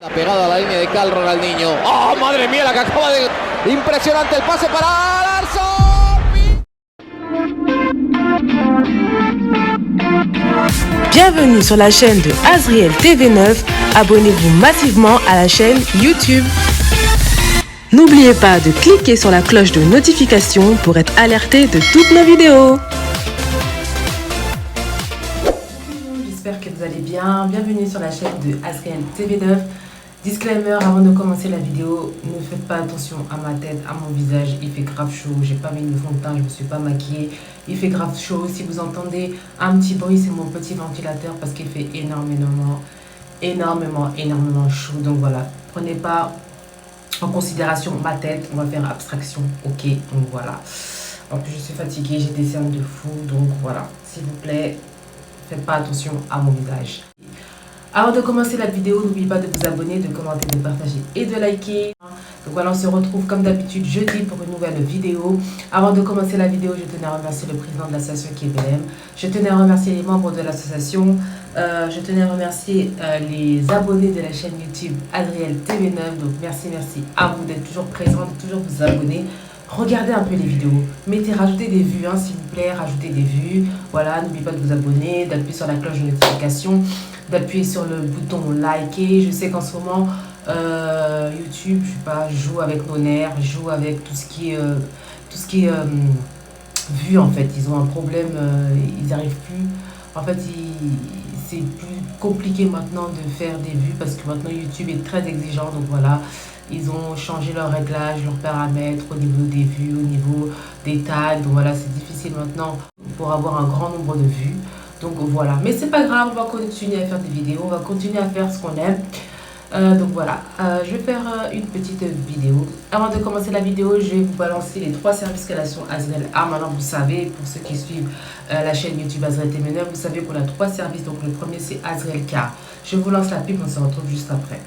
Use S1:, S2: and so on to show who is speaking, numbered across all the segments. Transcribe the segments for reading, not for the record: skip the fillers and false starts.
S1: Pegado a la línea de Cal Ronaldinho. ¡Oh, madre mía, la que acaba de... Impresionante el pase para Larson!
S2: Bienvenue sur la chaîne de Azriel TV9. Abonnez-vous massivement à la chaîne YouTube. N'oubliez pas de cliquer sur la cloche de notification pour être alerté de toutes nos vidéos. J'espère que vous allez bien. Bienvenue sur la chaîne de Azriel TV9. Disclaimer avant de commencer la vidéo, ne faites pas attention à ma tête, à mon visage, il fait grave chaud, j'ai pas mis de fond de teint, je me suis pas maquillée, il fait grave chaud. Si vous entendez un petit bruit, c'est mon petit ventilateur parce qu'il fait énormément chaud. Donc voilà, prenez pas en considération ma tête, on va faire abstraction, ok, donc voilà. En plus je suis fatiguée, j'ai des cernes de fou, donc voilà, s'il vous plaît, faites pas attention à mon visage. Avant de commencer la vidéo, n'oubliez pas de vous abonner, de commenter, de partager et de liker. Donc voilà, on se retrouve comme d'habitude jeudi pour une nouvelle vidéo. Avant de commencer la vidéo, je tenais à remercier le président de l'association KBLM. Je tenais à remercier les membres de l'association. Je tenais à remercier les abonnés de la chaîne YouTube Azriel TV9. Donc merci à vous d'être toujours présents, de toujours vous abonner. Regardez un peu les vidéos, rajoutez des vues, hein, s'il vous plaît, rajoutez des vues. Voilà, n'oubliez pas de vous abonner, d'appuyer sur la cloche de notification, d'appuyer sur le bouton liker. Je sais qu'en ce moment, YouTube, je joue avec nos nerfs, joue avec tout ce qui est vue en fait. Ils ont un problème, ils n'arrivent plus. En fait, c'est plus compliqué maintenant de faire des vues parce que maintenant YouTube est très exigeant. Donc voilà. Ils ont changé leurs réglages, leurs paramètres au niveau des vues, au niveau des tags. Donc voilà, c'est difficile maintenant pour avoir un grand nombre de vues. Donc voilà, mais c'est pas grave, on va continuer à faire des vidéos, on va continuer à faire ce qu'on aime. Donc voilà, je vais faire une petite vidéo. Avant de commencer la vidéo, je vais vous balancer les 3 services que la l'association Azriel a. Maintenant, vous savez, pour ceux qui suivent la chaîne YouTube Azriel TV9, vous savez qu'on a 3 services. Donc le premier, c'est Azriel Car. Je vous lance la pub, on se retrouve juste après.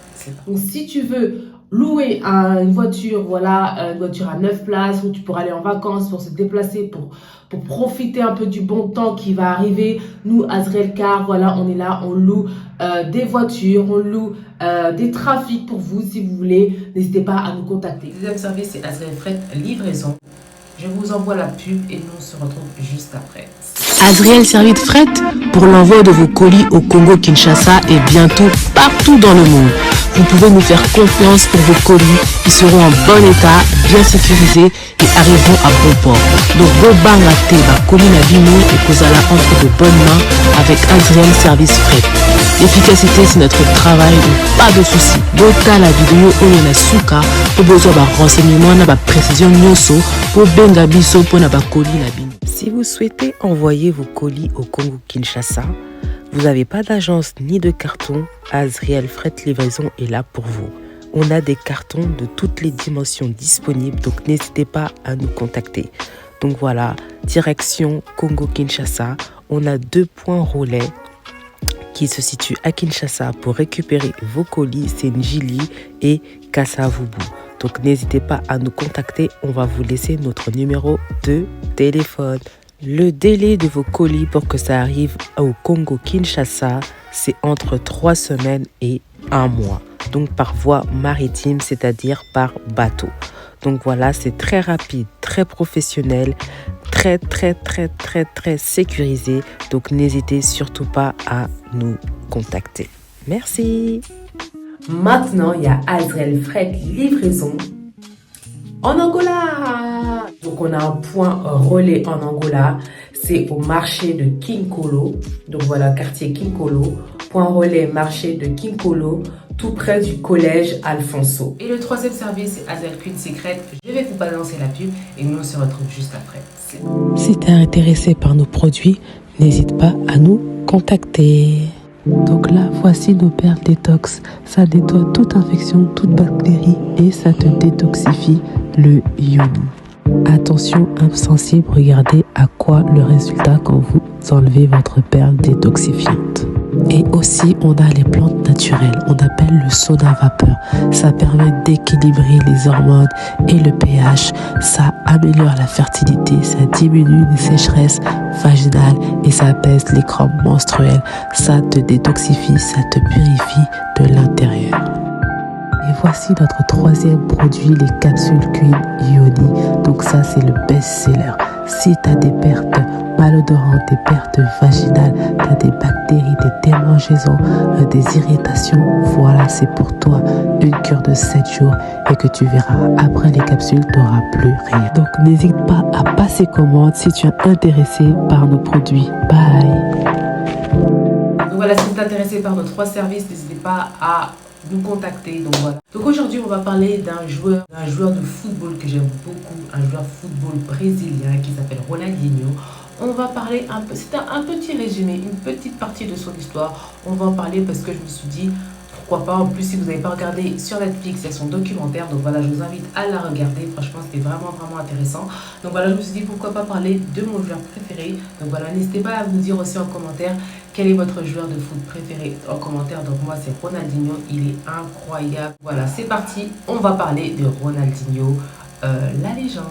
S2: Donc si tu veux louer une voiture, voilà, une voiture à 9 places où tu pourras aller en vacances pour se déplacer, pour profiter un peu du bon temps qui va arriver. Nous, Azriel Car, voilà, on est là, on loue des voitures, on loue des trafics pour vous si vous voulez. N'hésitez pas à nous contacter. Le deuxième service, c'est Azriel Fret Livraison. Je vous envoie la pub et nous on se retrouve juste après. Azriel Service Fret pour l'envoi de vos colis au Congo-Kinshasa et bientôt partout dans le monde. Vous pouvez nous faire confiance pour vos colis. Ils seront en bon état, bien sécurisés et arriveront à bon port. Donc, Bobanga Teba, colis Nabino et Kozala entre de bonnes mains avec Azriel Service Fret. L'efficacité, c'est notre travail, donc pas de soucis. Bota la vidéo Oyena Suka pour besoin de renseignements, de précision Nyoso pour Benga Biso pour Naba colis Nabino. Si vous souhaitez envoyer vos colis au Congo-Kinshasa, vous n'avez pas d'agence ni de carton, Azriel Fret Livraison est là pour vous. On a des cartons de toutes les dimensions disponibles, donc n'hésitez pas à nous contacter. Donc voilà, direction Congo-Kinshasa, on a 2 points relais qui se situent à Kinshasa pour récupérer vos colis, c'est Njili et Kasavubu. Donc n'hésitez pas à nous contacter, on va vous laisser notre numéro de téléphone. Le délai de vos colis pour que ça arrive au Congo-Kinshasa, c'est entre 3 semaines et 1 mois. Donc par voie maritime, c'est-à-dire par bateau. Donc voilà, c'est très rapide, très professionnel, très sécurisé. Donc n'hésitez surtout pas à nous contacter. Merci. Maintenant, il y a Azriel Fret Livraison en Angola. Donc on a un point relais en Angola, c'est au marché de Kinkolo. Donc voilà, quartier Kinkolo, point relais marché de Kinkolo, tout près du collège Alfonso. Et le troisième service, c'est Azriel Queen Secret. Je vais vous balancer la pub et nous on se retrouve juste après. Si tu es intéressé par nos produits, n'hésite pas à nous contacter. Donc là, voici nos perles détox. Ça nettoie toute infection, toute bactérie et ça te détoxifie le ion. Attention, insensible, regardez à quoi le résultat quand vous enlevez votre perle détoxifiante. Et aussi, on a les plantes naturelles. On appelle le sauna vapeur. Ça permet d'équilibrer les hormones et le pH. Ça améliore la fertilité. Ça diminue les sécheresses vaginales et ça apaise les crampes menstruelles. Ça te détoxifie, ça te purifie de l'intérieur.
S3: voici notre troisième produit, les capsules Queen Ioni. Donc ça, c'est le best-seller. Si tu as des pertes malodorantes, des pertes vaginales, tu as des bactéries, des démangeaisons, des irritations, voilà, c'est pour toi une cure de 7 jours et que tu verras, après les capsules, tu n'auras plus rien. Donc n'hésite pas à passer commande si tu es intéressé par nos produits. Bye.
S2: Donc voilà, si vous êtes intéressé par nos 3 services, n'hésitez pas à nous contacter. Donc voilà. Donc aujourd'hui, on va parler d'un joueur de football que j'aime beaucoup, un joueur de football brésilien qui s'appelle Ronaldinho. On va parler un peu, c'est un petit résumé, une petite partie de son histoire. On va en parler parce que je me suis dit, pourquoi pas. En plus, si vous n'avez pas regardé sur Netflix, il y a son documentaire. Donc voilà, je vous invite à la regarder. Franchement, c'était vraiment intéressant. Donc voilà, je me suis dit, pourquoi pas parler de mon joueur préféré. Donc voilà, n'hésitez pas à vous dire aussi en commentaire quel est votre joueur de foot préféré en commentaire. Donc moi, c'est Ronaldinho. Il est incroyable. Voilà, c'est parti. On va parler de Ronaldinho, la légende.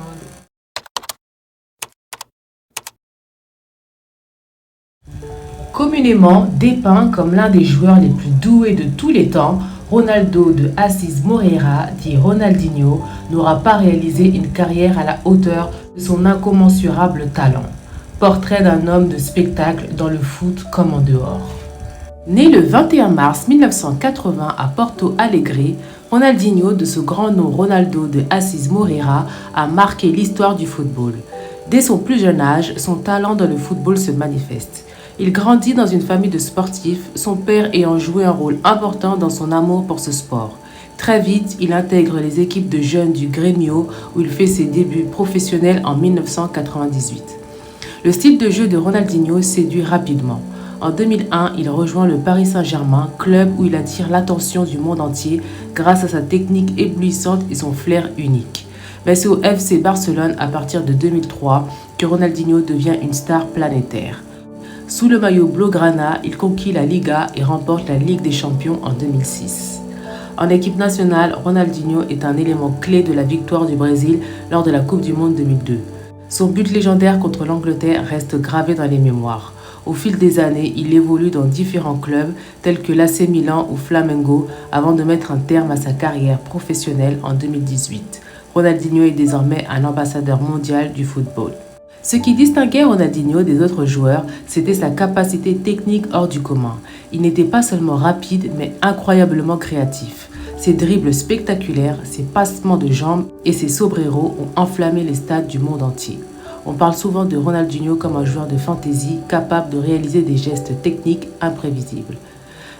S2: Communément dépeint comme l'un des joueurs les plus doués de tous les temps, Ronaldo de Assis Moreira, dit Ronaldinho, n'aura pas réalisé une carrière à la hauteur de son incommensurable talent. Portrait d'un homme de spectacle dans le foot comme en dehors. Né le 21 mars 1980 à Porto Alegre, Ronaldinho, de ce grand nom Ronaldo de Assis Moreira, a marqué l'histoire du football. Dès son plus jeune âge, son talent dans le football se manifeste. Il grandit dans une famille de sportifs, son père ayant joué un rôle important dans son amour pour ce sport. Très vite, il intègre les équipes de jeunes du Grêmio où il fait ses débuts professionnels en 1998. Le style de jeu de Ronaldinho séduit rapidement. En 2001, il rejoint le Paris Saint-Germain, club où il attire l'attention du monde entier grâce à sa technique éblouissante et son flair unique. Mais c'est au FC Barcelone à partir de 2003 que Ronaldinho devient une star planétaire. Sous le maillot blaugrana, il conquit la Liga et remporte la Ligue des Champions en 2006. En équipe nationale, Ronaldinho est un élément clé de la victoire du Brésil lors de la Coupe du Monde 2002. Son but légendaire contre l'Angleterre reste gravé dans les mémoires. Au fil des années, il évolue dans différents clubs tels que l'AC Milan ou Flamengo avant de mettre un terme à sa carrière professionnelle en 2018. Ronaldinho est désormais un ambassadeur mondial du football. Ce qui distinguait Ronaldinho des autres joueurs, c'était sa capacité technique hors du commun. Il n'était pas seulement rapide, mais incroyablement créatif. Ses dribbles spectaculaires, ses passements de jambes et ses sombreros ont enflammé les stades du monde entier. On parle souvent de Ronaldinho comme un joueur de fantasy capable de réaliser des gestes techniques imprévisibles.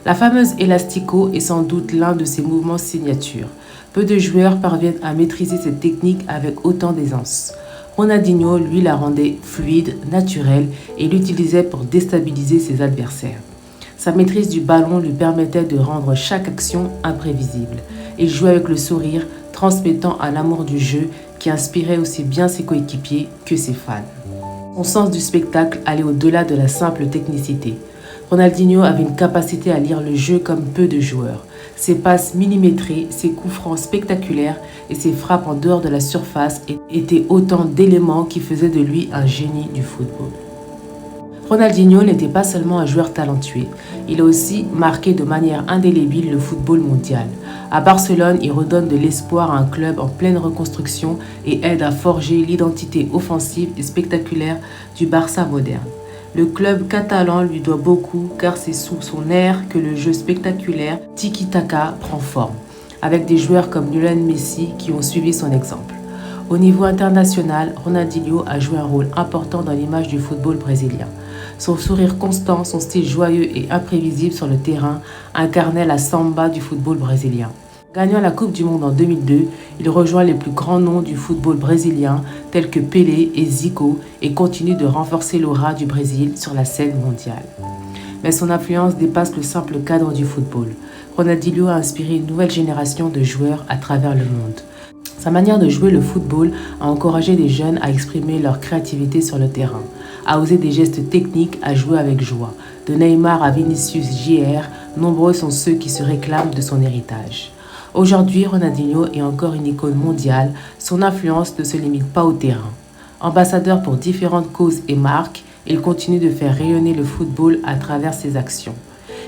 S2: La fameuse Elastico est sans doute l'un de ses mouvements signature. Peu de joueurs parviennent à maîtriser cette technique avec autant d'aisance. Ronaldinho, lui, la rendait fluide, naturelle et l'utilisait pour déstabiliser ses adversaires. Sa maîtrise du ballon lui permettait de rendre chaque action imprévisible. Il jouait avec le sourire, transmettant un amour du jeu qui inspirait aussi bien ses coéquipiers que ses fans. Son sens du spectacle allait au-delà de la simple technicité. Ronaldinho avait une capacité à lire le jeu comme peu de joueurs. Ses passes millimétrées, ses coups francs spectaculaires et ses frappes en dehors de la surface étaient autant d'éléments qui faisaient de lui un génie du football. Ronaldinho n'était pas seulement un joueur talentueux, il a aussi marqué de manière indélébile le football mondial. À Barcelone, il redonne de l'espoir à un club en pleine reconstruction et aide à forger l'identité offensive et spectaculaire du Barça moderne. Le club catalan lui doit beaucoup car c'est sous son aire que le jeu spectaculaire tiki-taka prend forme, avec des joueurs comme Lionel Messi qui ont suivi son exemple. Au niveau international, Ronaldinho a joué un rôle important dans l'image du football brésilien. Son sourire constant, son style joyeux et imprévisible sur le terrain incarnaient la samba du football brésilien. Gagnant la Coupe du Monde en 2002, il rejoint les plus grands noms du football brésilien tels que Pelé et Zico et continue de renforcer l'aura du Brésil sur la scène mondiale. Mais son influence dépasse le simple cadre du football. Ronaldinho a inspiré une nouvelle génération de joueurs à travers le monde. Sa manière de jouer le football a encouragé des jeunes à exprimer leur créativité sur le terrain, à oser des gestes techniques, à jouer avec joie. De Neymar à Vinicius Jr., nombreux sont ceux qui se réclament de son héritage. Aujourd'hui, Ronaldinho est encore une icône mondiale, son influence ne se limite pas au terrain. Ambassadeur pour différentes causes et marques, il continue de faire rayonner le football à travers ses actions.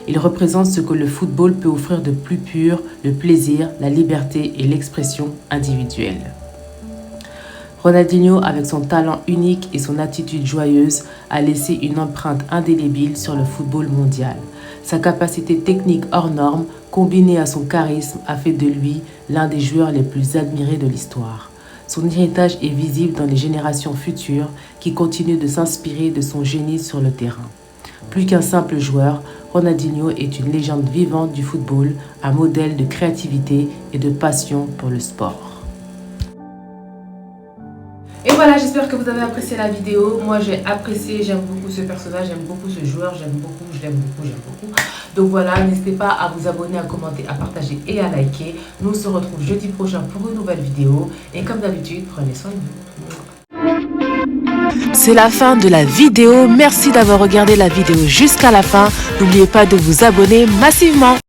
S3: Il représente ce que le football peut offrir de plus pur, le plaisir, la liberté et l'expression individuelle. Ronaldinho, avec son talent unique et son attitude joyeuse, a laissé une empreinte indélébile sur le football mondial. Sa capacité technique hors norme, combinée à son charisme, a fait de lui l'un des joueurs les plus admirés de l'histoire. Son héritage est visible dans les générations futures qui continuent de s'inspirer de son génie sur le terrain. Plus qu'un simple joueur, Ronaldinho est une légende vivante du football, un modèle de créativité et de passion pour le sport.
S2: Et voilà, j'espère que vous avez apprécié la vidéo. Moi, j'ai apprécié, j'aime beaucoup ce personnage, j'aime beaucoup ce joueur, j'aime beaucoup. Donc voilà, n'hésitez pas à vous abonner, à commenter, à partager et à liker. Nous on se retrouve jeudi prochain pour une nouvelle vidéo. Et comme d'habitude, prenez soin de vous.
S3: C'est la fin de la vidéo. Merci d'avoir regardé la vidéo jusqu'à la fin. N'oubliez pas de vous abonner massivement.